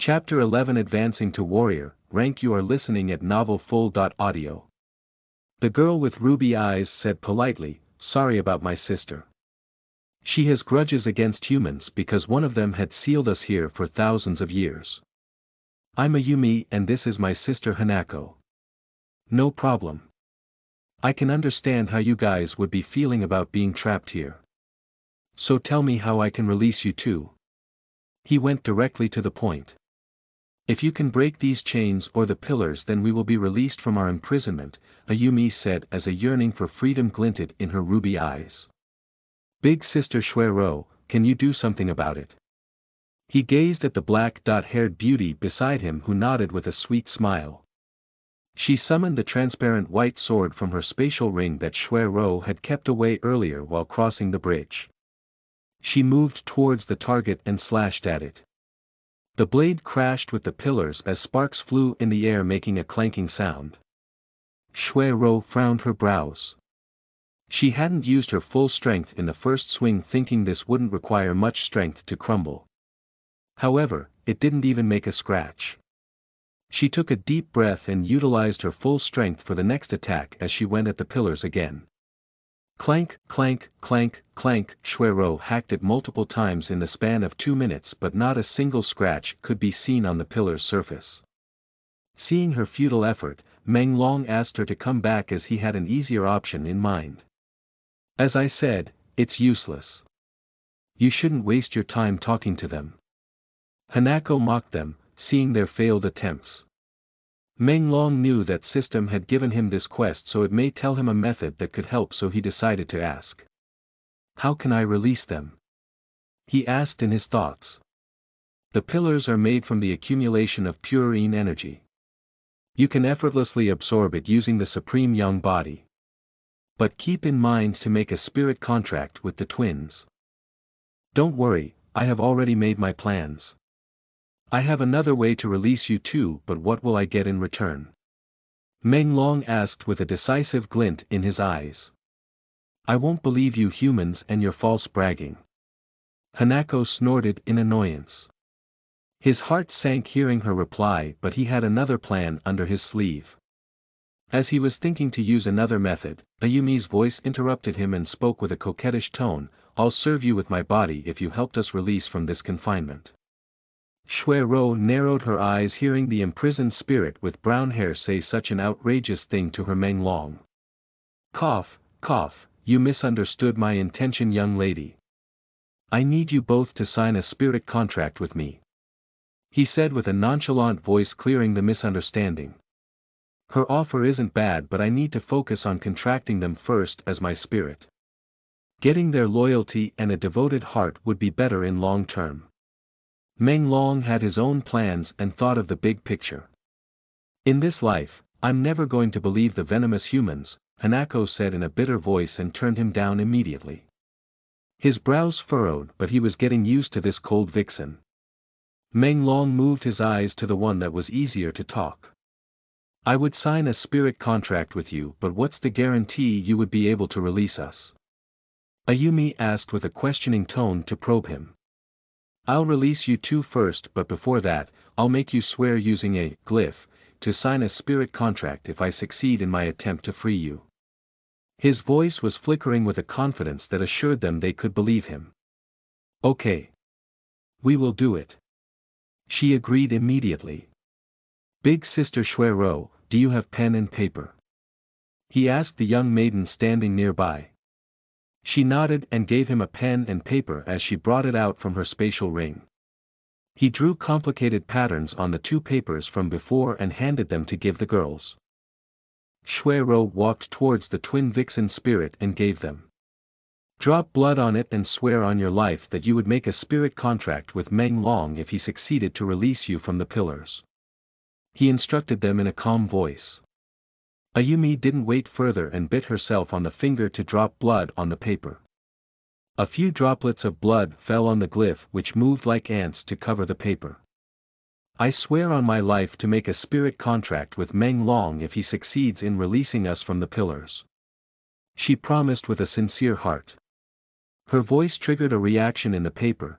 Chapter 11 Advancing to Warrior, Rank. You are listening at novelfull.audio. The girl with ruby eyes said politely, "Sorry about my sister. She has grudges against humans because one of them had sealed us here for thousands of years. I'm Ayumi and this is my sister Hanako. No problem. I can understand how you guys would be feeling about being trapped here. So tell me how I can release you too." He went directly to the point. "If you can break these chains or the pillars, then we will be released from our imprisonment," Ayumi said as a yearning for freedom glinted in her ruby eyes. "Big sister Shuero, can you do something about it?" He gazed at the black-haired beauty beside him who nodded with a sweet smile. She summoned the transparent white sword from her spatial ring that Shuero had kept away earlier while crossing the bridge. She moved towards the target and slashed at it. The blade crashed with the pillars as sparks flew in the air making a clanking sound. Shuero frowned her brows. She hadn't used her full strength in the first swing, thinking this wouldn't require much strength to crumble. However, it didn't even make a scratch. She took a deep breath and utilized her full strength for the next attack as she went at the pillars again. Clank, clank, clank, clank. Shuero hacked it multiple times in the span of 2 minutes, but not a single scratch could be seen on the pillar's surface. Seeing her futile effort, Meng Long asked her to come back as he had an easier option in mind. "As I said, it's useless. You shouldn't waste your time talking to them." Hanako mocked them, seeing their failed attempts. Meng Long knew that system had given him this quest, so it may tell him a method that could help, so he decided to ask. "How can I release them?" he asked in his thoughts. "The pillars are made from the accumulation of purine energy. You can effortlessly absorb it using the supreme young body. But keep in mind to make a spirit contract with the twins." "Don't worry, I have already made my plans. I have another way to release you too, but what will I get in return?" Meng Long asked with a decisive glint in his eyes. "I won't believe you humans and your false bragging." Hanako snorted in annoyance. His heart sank hearing her reply, but he had another plan under his sleeve. As he was thinking to use another method, Ayumi's voice interrupted him and spoke with a coquettish tone, "I'll serve you with my body if you helped us release from this confinement." Shuero narrowed her eyes hearing the imprisoned spirit with brown hair say such an outrageous thing to her. Meng Long. Cough, cough, "You misunderstood my intention, young lady. I need you both to sign a spirit contract with me," he said with a nonchalant voice, clearing the misunderstanding. "Her offer isn't bad, but I need to focus on contracting them first as my spirit. Getting their loyalty and a devoted heart would be better in long term." Meng Long had his own plans and thought of the big picture. "In this life, I'm never going to believe the venomous humans," Hanako said in a bitter voice and turned him down immediately. His brows furrowed, but he was getting used to this cold vixen. Meng Long moved his eyes to the one that was easier to talk. "I would sign a spirit contract with you, but what's the guarantee you would be able to release us?" Ayumi asked with a questioning tone to probe him. "I'll release you two first, but before that, I'll make you swear using a glyph to sign a spirit contract if I succeed in my attempt to free you." His voice was flickering with a confidence that assured them they could believe him. "Okay. We will do it." She agreed immediately. "Big sister Shuero, do you have pen and paper?" he asked the young maiden standing nearby. She nodded and gave him a pen and paper as she brought it out from her spatial ring. He drew complicated patterns on the two papers from before and handed them to give the girls. Shuero walked towards the twin vixen spirit and gave them. "Drop blood on it and swear on your life that you would make a spirit contract with Meng Long if he succeeded to release you from the pillars," he instructed them in a calm voice. Ayumi didn't wait further and bit herself on the finger to drop blood on the paper. A few droplets of blood fell on the glyph, which moved like ants to cover the paper. "I swear on my life to make a spirit contract with Meng Long if he succeeds in releasing us from the pillars," she promised with a sincere heart. Her voice triggered a reaction in the paper,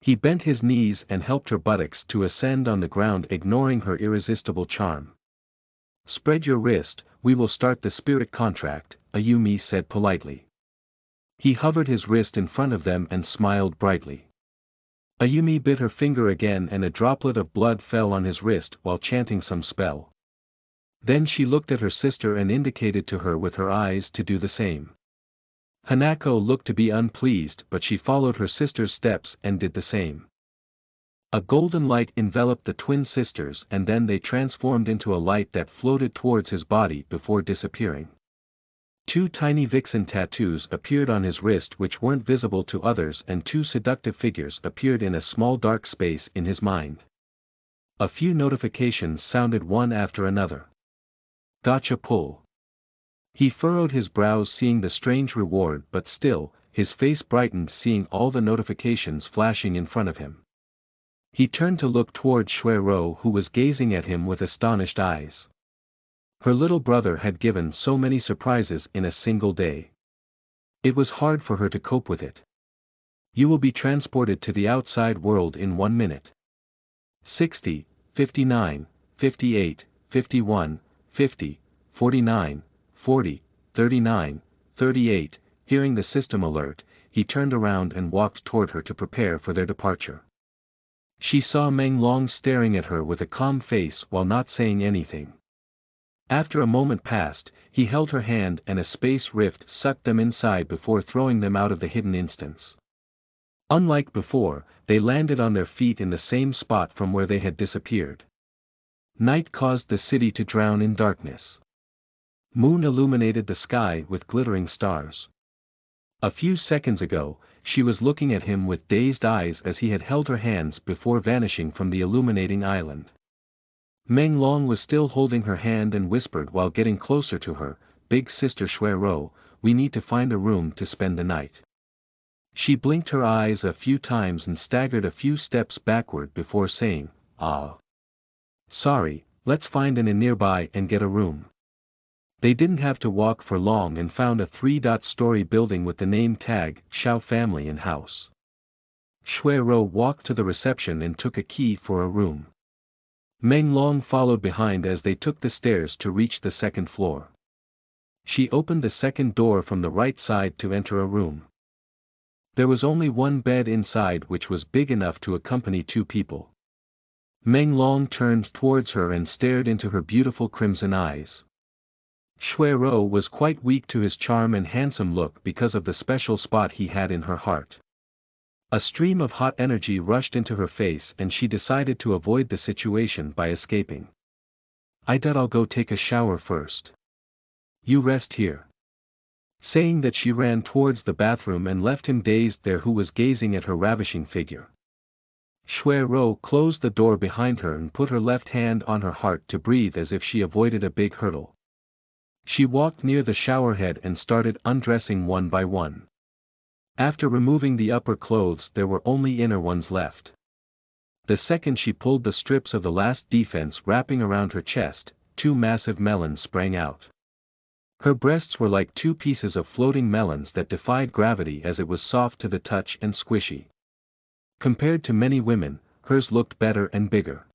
He bent his knees and helped her buttocks to ascend on the ground, ignoring her irresistible charm. "Spread your wrist, we will start the spirit contract," Ayumi said politely. He hovered his wrist in front of them and smiled brightly. Ayumi bit her finger again and a droplet of blood fell on his wrist while chanting some spell. Then she looked at her sister and indicated to her with her eyes to do the same. Hanako looked to be unpleased, but she followed her sister's steps and did the same. A golden light enveloped the twin sisters and then they transformed into a light that floated towards his body before disappearing. Two tiny vixen tattoos appeared on his wrist which weren't visible to others, and two seductive figures appeared in a small dark space in his mind. A few notifications sounded one after another. Gotcha pull. He furrowed his brows seeing the strange reward, but still, his face brightened seeing all the notifications flashing in front of him. He turned to look toward Shuero, who was gazing at him with astonished eyes. Her little brother had given so many surprises in a single day. It was hard for her to cope with it. "You will be transported to the outside world in 1 minute. 60, 59, 58, 51, 50, 49, 40, 39, 38, hearing the system alert, he turned around and walked toward her to prepare for their departure. She saw Meng Long staring at her with a calm face while not saying anything. After a moment passed, he held her hand and a space rift sucked them inside before throwing them out of the hidden instance. Unlike before, they landed on their feet in the same spot from where they had disappeared. Night caused the city to drown in darkness. Moon illuminated the sky with glittering stars. A few seconds ago, she was looking at him with dazed eyes as he had held her hands before vanishing from the illuminating island. Meng Long was still holding her hand and whispered while getting closer to her, "Big sister Shuero, we need to find a room to spend the night." She blinked her eyes a few times and staggered a few steps backward before saying, "Ah. Sorry, let's find an inn nearby and get a room." They didn't have to walk for long and found a 3-story building with the name tag, Xiao Family and House. Shuero walked to the reception and took a key for a room. Meng Long followed behind as they took the stairs to reach the second floor. She opened the second door from the right side to enter a room. There was only one bed inside which was big enough to accompany 2 people. Meng Long turned towards her and stared into her beautiful crimson eyes. Shuero was quite weak to his charm and handsome look because of the special spot he had in her heart. A stream of hot energy rushed into her face and she decided to avoid the situation by escaping. I'll go take a shower first. You rest here." Saying that she ran towards the bathroom and left him dazed there who was gazing at her ravishing figure. Shuero closed the door behind her and put her left hand on her heart to breathe as if she avoided a big hurdle. She walked near the showerhead and started undressing one by one. After removing the upper clothes there were only inner ones left. The second she pulled the strips of the last defense wrapping around her chest, 2 massive melons sprang out. Her breasts were like 2 pieces of floating melons that defied gravity as it was soft to the touch and squishy. Compared to many women, hers looked better and bigger.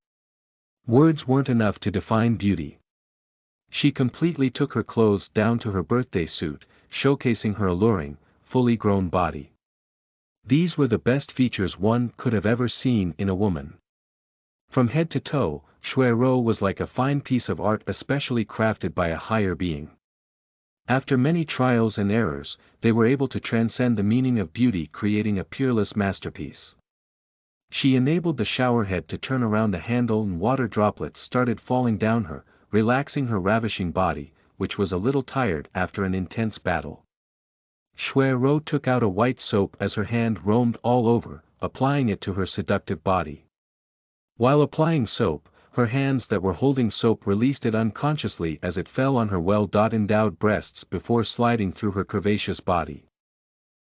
Words weren't enough to define beauty. She completely took her clothes down to her birthday suit, showcasing her alluring, fully grown body. These were the best features one could have ever seen in a woman. From head to toe, Shuero was like a fine piece of art especially crafted by a higher being. After many trials and errors, they were able to transcend the meaning of beauty, creating a peerless masterpiece. She enabled the showerhead to turn around the handle and water droplets started falling down her, relaxing her ravishing body, which was a little tired after an intense battle. Shuero took out a white soap as her hand roamed all over, applying it to her seductive body. While applying soap, her hands that were holding soap released it unconsciously as it fell on her well-endowed breasts before sliding through her curvaceous body.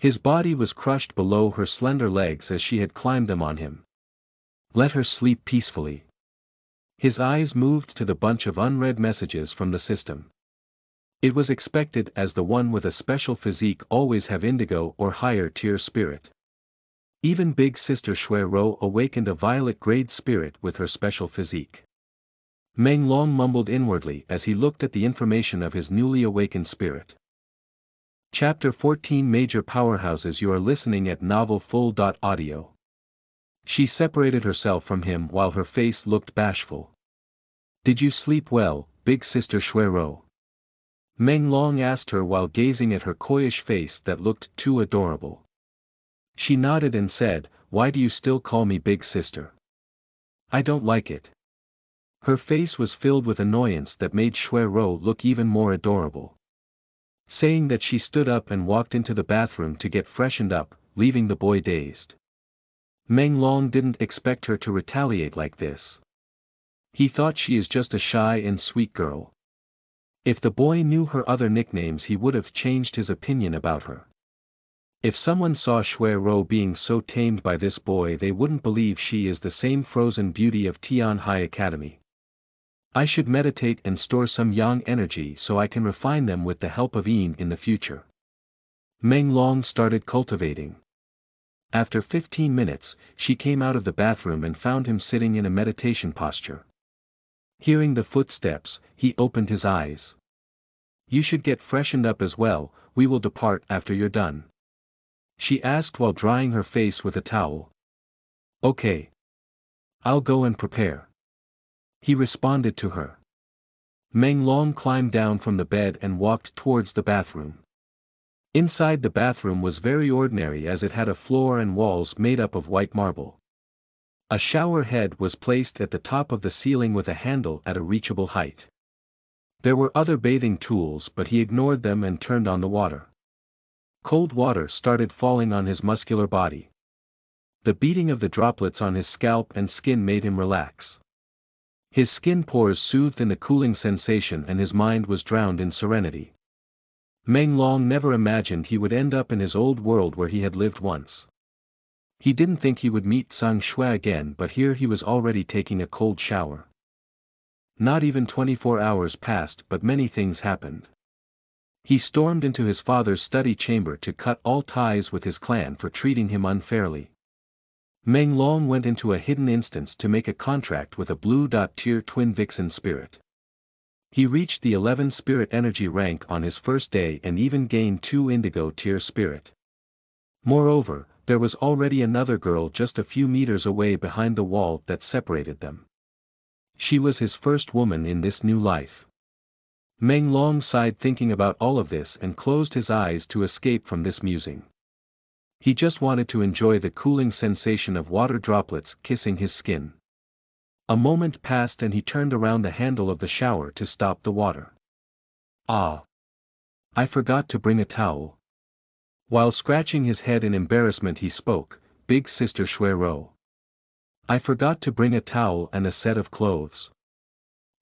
His body was crushed below her slender legs as she had climbed them on him. Let her sleep peacefully. His eyes moved to the bunch of unread messages from the system. It was expected as the one with a special physique always have indigo or higher tier spirit. Even Big Sister Shui Ro awakened a violet-grade spirit with her special physique. Meng Long mumbled inwardly as he looked at the information of his newly awakened spirit. Chapter 14 Major Powerhouses. You are listening at novelfull.audio. She separated herself from him while her face looked bashful. Did you sleep well, Big Sister Shui Ro? Meng Long asked her while gazing at her coyish face that looked too adorable. She nodded and said, Why do you still call me Big Sister? I don't like it. Her face was filled with annoyance that made Shui Ro look even more adorable. Saying that, she stood up and walked into the bathroom to get freshened up, leaving the boy dazed. Meng Long didn't expect her to retaliate like this. He thought she is just a shy and sweet girl. If the boy knew her other nicknames he would have changed his opinion about her. If someone saw Shui Ro being so tamed by this boy they wouldn't believe she is the same frozen beauty of Tian High Academy. I should meditate and store some yang energy so I can refine them with the help of Yin in the future. Meng Long started cultivating. After 15 minutes, she came out of the bathroom and found him sitting in a meditation posture. Hearing the footsteps, he opened his eyes. You should get freshened up as well, we will depart after you're done. She asked while drying her face with a towel. Okay. I'll go and prepare. He responded to her. Meng Long climbed down from the bed and walked towards the bathroom. Inside the bathroom was very ordinary as it had a floor and walls made up of white marble. A shower head was placed at the top of the ceiling with a handle at a reachable height. There were other bathing tools but he ignored them and turned on the water. Cold water started falling on his muscular body. The beating of the droplets on his scalp and skin made him relax. His skin pores soothed in the cooling sensation and his mind was drowned in serenity. Meng Long never imagined he would end up in his old world where he had lived once. He didn't think he would meet Sang Shui again, but here he was already taking a cold shower. Not even 24 hours passed but many things happened. He stormed into his father's study chamber to cut all ties with his clan for treating him unfairly. Meng Long went into a hidden instance to make a contract with a blue-tier twin vixen spirit. He reached the 11 spirit energy rank on his first day and even gained 2 indigo tier spirit. Moreover, there was already another girl just a few meters away behind the wall that separated them. She was his first woman in this new life. Meng Long sighed thinking about all of this and closed his eyes to escape from this musing. He just wanted to enjoy the cooling sensation of water droplets kissing his skin. A moment passed and he turned around the handle of the shower to stop the water. Ah! I forgot to bring a towel. While scratching his head in embarrassment he spoke, Big Sister Shui Ro. I forgot to bring a towel and a set of clothes.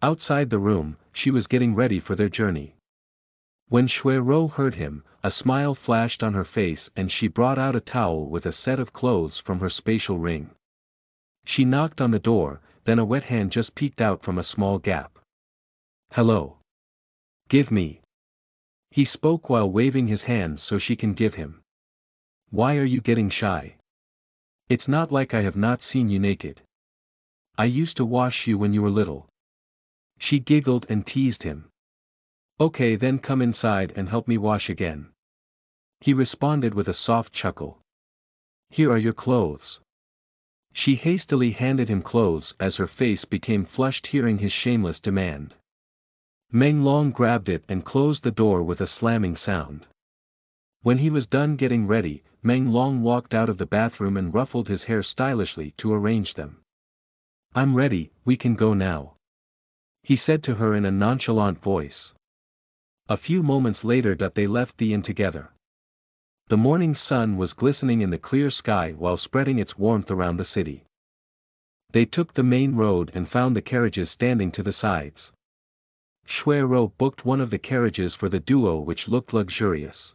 Outside the room, she was getting ready for their journey. When Shui Ro heard him, a smile flashed on her face and she brought out a towel with a set of clothes from her spatial ring. She knocked on the door, then a wet hand just peeked out from a small gap. Hello. Give me. He spoke while waving his hands so she can give him. Why are you getting shy? It's not like I have not seen you naked. I used to wash you when you were little. She giggled and teased him. Okay, then come inside and help me wash again. He responded with a soft chuckle. Here are your clothes. She hastily handed him clothes as her face became flushed hearing his shameless demand. Meng Long grabbed it and closed the door with a slamming sound. When he was done getting ready, Meng Long walked out of the bathroom and ruffled his hair stylishly to arrange them. I'm ready, we can go now. He said to her in a nonchalant voice. A few moments later they left the inn together. The morning sun was glistening in the clear sky while spreading its warmth around the city. They took the main road and found the carriages standing to the sides. Shui Ro booked one of the carriages for the duo which looked luxurious.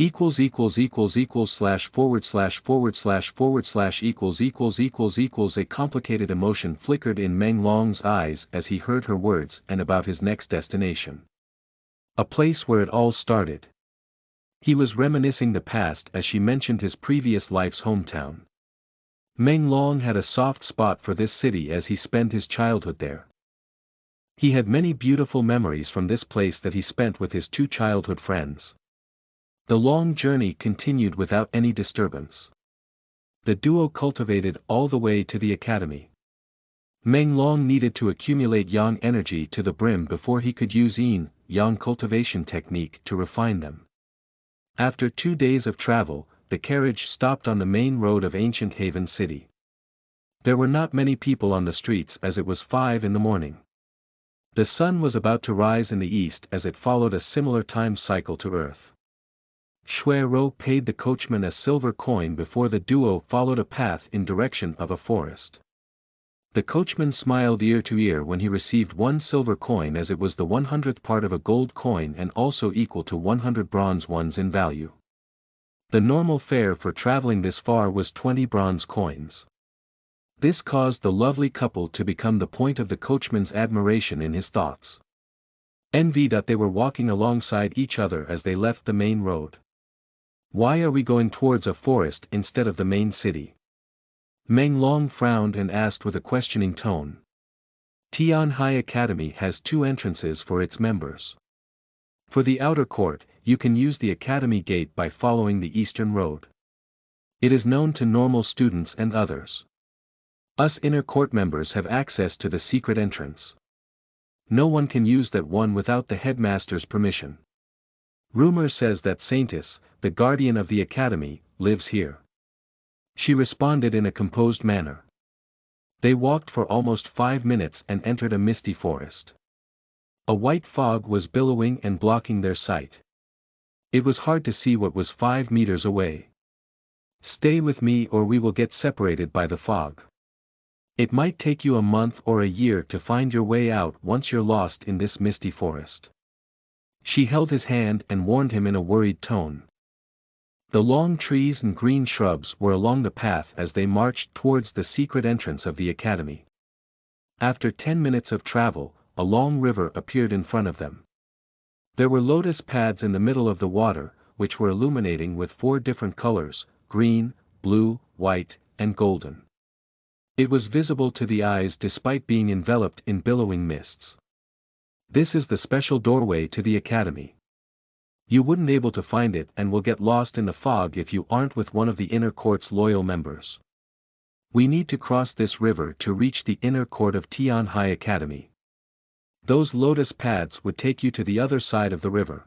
Slash forward slash forward slash forward slash equals. A complicated emotion flickered in Meng Long's eyes as he heard her words and about his next destination. A place where it all started. He was reminiscing the past as she mentioned his previous life's hometown. Meng Long had a soft spot for this city as he spent his childhood there. He had many beautiful memories from this place that he spent with his two childhood friends. The long journey continued without any disturbance. The duo cultivated all the way to the academy. Meng Long needed to accumulate yang energy to the brim before he could use yang cultivation technique to refine them. After 2 days of travel, the carriage stopped on the main road of ancient Haven City. There were not many people on the streets as it was 5 in the morning. The sun was about to rise in the east as it followed a similar time cycle to Earth. Shui Rou paid the coachman a silver coin before the duo followed a path in direction of a forest. The coachman smiled ear to ear when he received 1 silver coin as it was the 100th part of a gold coin and also equal to 100 bronze ones in value. The normal fare for traveling this far was 20 bronze coins. This caused the lovely couple to become the point of the coachman's admiration in his thoughts. Envy that they were walking alongside each other as they left the main road. Why are we going towards a forest instead of the main city? Meng Long frowned and asked with a questioning tone. Tian High Academy has 2 entrances for its members. For the outer court, you can use the academy gate by following the eastern road. It is known to normal students and others. Us inner court members have access to the secret entrance. No one can use that one without the headmaster's permission. Rumor says that Saintis, the guardian of the academy, lives here. She responded in a composed manner. They walked for almost 5 minutes and entered a misty forest. A white fog was billowing and blocking their sight. It was hard to see what was 5 meters away. Stay with me or we will get separated by the fog. It might take you a month or a year to find your way out once you're lost in this misty forest. She held his hand and warned him in a worried tone. The long trees and green shrubs were along the path as they marched towards the secret entrance of the academy. After 10 minutes of travel, a long river appeared in front of them. There were lotus pads in the middle of the water, which were illuminating with 4 different colors, green, blue, white, and golden. It was visible to the eyes despite being enveloped in billowing mists. This is the special doorway to the academy. You wouldn't able to find it and will get lost in the fog if you aren't with one of the inner court's loyal members. We need to cross this river to reach the inner court of Tian High Academy. Those lotus pads would take you to the other side of the river.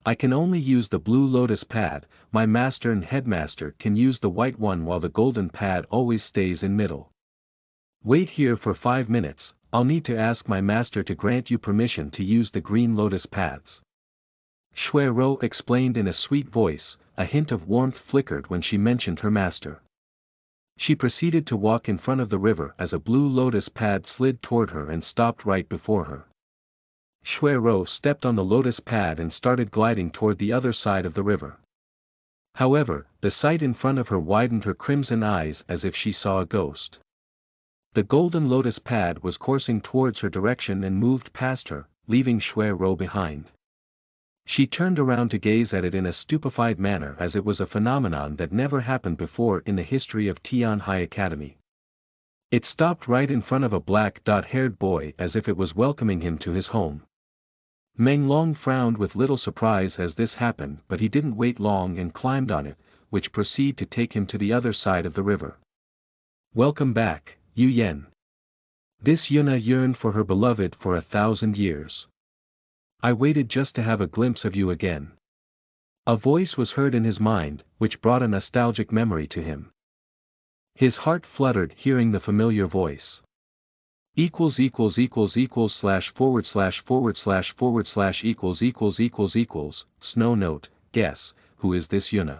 I can only use the blue lotus pad, my master and headmaster can use the white one while the golden pad always stays in middle. Wait here for 5 minutes, I'll need to ask my master to grant you permission to use the green lotus pads. Shui Rou explained in a sweet voice, a hint of warmth flickered when she mentioned her master. She proceeded to walk in front of the river as a blue lotus pad slid toward her and stopped right before her. Shui Rou stepped on the lotus pad and started gliding toward the other side of the river. However, the sight in front of her widened her crimson eyes as if she saw a ghost. The golden lotus pad was coursing towards her direction and moved past her, leaving Shui Rou behind. She turned around to gaze at it in a stupefied manner as it was a phenomenon that never happened before in the history of Tian High Academy. It stopped right in front of a black-haired boy as if it was welcoming him to his home. Meng Long frowned with little surprise as this happened, but he didn't wait long and climbed on it, which proceeded to take him to the other side of the river. Welcome back, Yu Yen. This Yuna yearned for her beloved for 1,000 years. I waited just to have a glimpse of you again. A voice was heard in his mind, which brought a nostalgic memory to him. His heart fluttered hearing the familiar voice. Slash forward slash equals. Snow note, guess, who is this Yuna?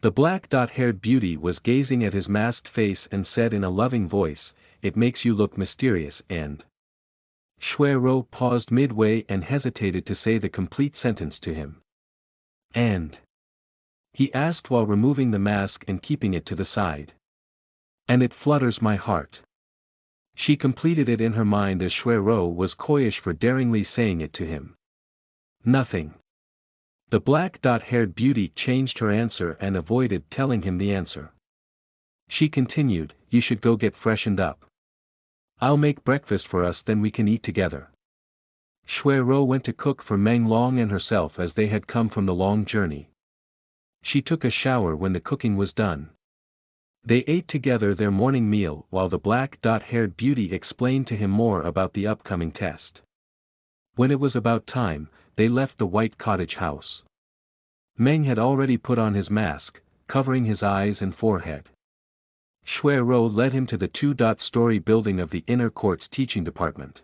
The black-haired beauty was gazing at his masked face and said in a loving voice, "It makes you look mysterious and—" Shui-Ro paused midway and hesitated to say the complete sentence to him. "And?" he asked while removing the mask and keeping it to the side. "And it flutters my heart." She completed it in her mind as Shui-Ro was coyish for daringly saying it to him. "Nothing." The black-haired beauty changed her answer and avoided telling him the answer. She continued, "You should go get freshened up. I'll make breakfast for us, then we can eat together." Shui-Ro went to cook for Meng Long and herself as they had come from the long journey. She took a shower when the cooking was done. They ate together their morning meal while the black-haired beauty explained to him more about the upcoming test. When it was about time, they left the white cottage house. Meng had already put on his mask, covering his eyes and forehead. Shui-Ro led him to the two-story building of the inner court's teaching department.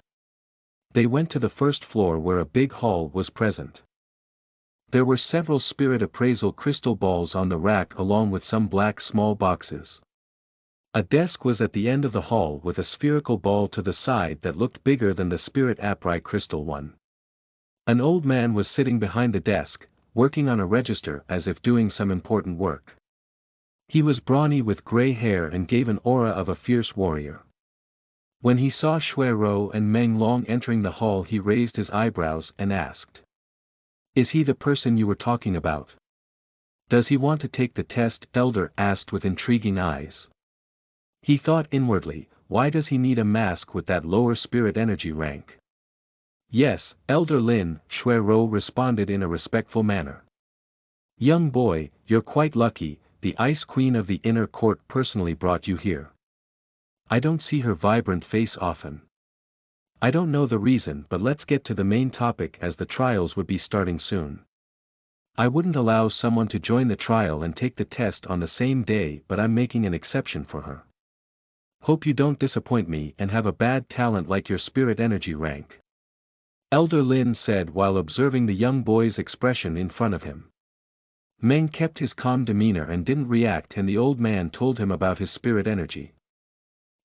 They went to the first floor where a big hall was present. There were several spirit appraisal crystal balls on the rack along with some black small boxes. A desk was at the end of the hall with a spherical ball to the side that looked bigger than the spirit appri crystal one. An old man was sitting behind the desk, working on a register as if doing some important work. He was brawny with gray hair and gave an aura of a fierce warrior. When he saw Shui-Ro and Meng Long entering the hall, he raised his eyebrows and asked, "Is he the person you were talking about? Does he want to take the test?" Elder asked with intriguing eyes. He thought inwardly, why does he need a mask with that lower spirit energy rank? "Yes, Elder Lin," Shui-Ro responded in a respectful manner. "Young boy, you're quite lucky, the Ice Queen of the Inner Court personally brought you here. I don't see her vibrant face often. I don't know the reason, but let's get to the main topic as the trials would be starting soon. I wouldn't allow someone to join the trial and take the test on the same day, but I'm making an exception for her. Hope you don't disappoint me and have a bad talent like your spirit energy rank," Elder Lin said while observing the young boy's expression in front of him. Meng kept his calm demeanor and didn't react, and the old man told him about his spirit energy.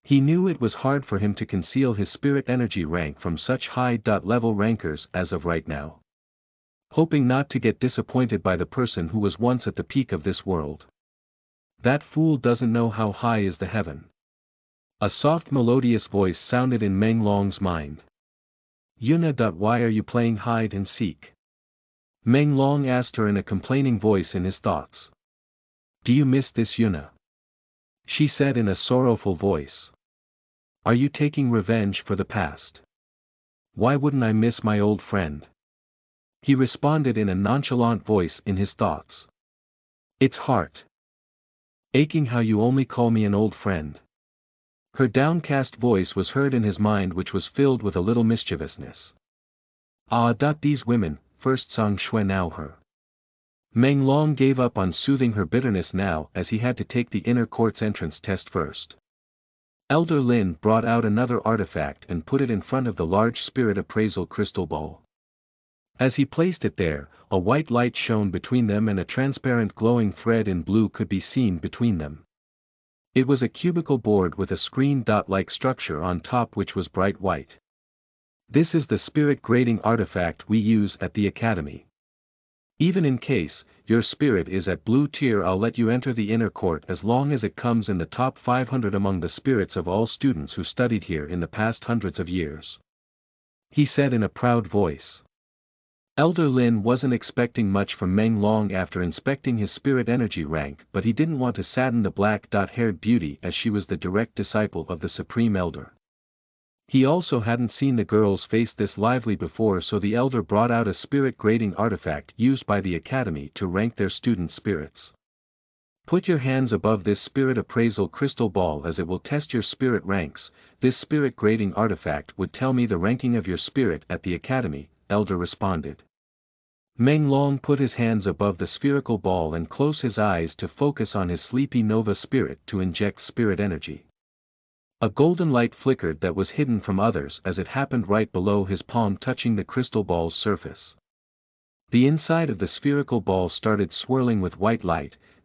He knew it was hard for him to conceal his spirit energy rank from such high-level rankers as of right now. Hoping not to get disappointed by the person who was once at the peak of this world. "That fool doesn't know how high is the heaven." A soft melodious voice sounded in Meng Long's mind. "Yuna, why are you playing hide and seek?" Meng Long asked her in a complaining voice in his thoughts. "Do you miss this, Yuna?" she said in a sorrowful voice. "Are you taking revenge for the past?" "Why wouldn't I miss my old friend?" he responded in a nonchalant voice in his thoughts. "It's heart aching how you only call me an old friend." Her downcast voice was heard in his mind, which was filled with a little mischievousness. These women, first Sang Shui now her. Meng Long gave up on soothing her bitterness now as he had to take the inner court's entrance test first. Elder Lin brought out another artifact and put it in front of the large spirit appraisal crystal ball. As he placed it there, a white light shone between them and a transparent glowing thread in blue could be seen between them. It was a cubical board with a screen dot-like structure on top which was bright white. "This is the spirit grading artifact we use at the academy. Even in case your spirit is at blue tier, I'll let you enter the inner court as long as it comes in the top 500 among the spirits of all students who studied here in the past hundreds of years," he said in a proud voice. Elder Lin wasn't expecting much from Meng Long after inspecting his spirit energy rank, but he didn't want to sadden the black-haired beauty as she was the direct disciple of the Supreme Elder. He also hadn't seen the girl's face this lively before, so the elder brought out a spirit grading artifact used by the academy to rank their student spirits. "Put your hands above this spirit appraisal crystal ball as it will test your spirit ranks. This spirit grading artifact would tell me the ranking of your spirit at the academy," Elder responded. Meng Long put his hands above the spherical ball and closed his eyes to focus on his sleepy Nova spirit to inject spirit energy. A golden light flickered that was hidden from others as it happened right below his palm, touching the crystal ball's surface. The inside of the spherical ball started swirling with white light,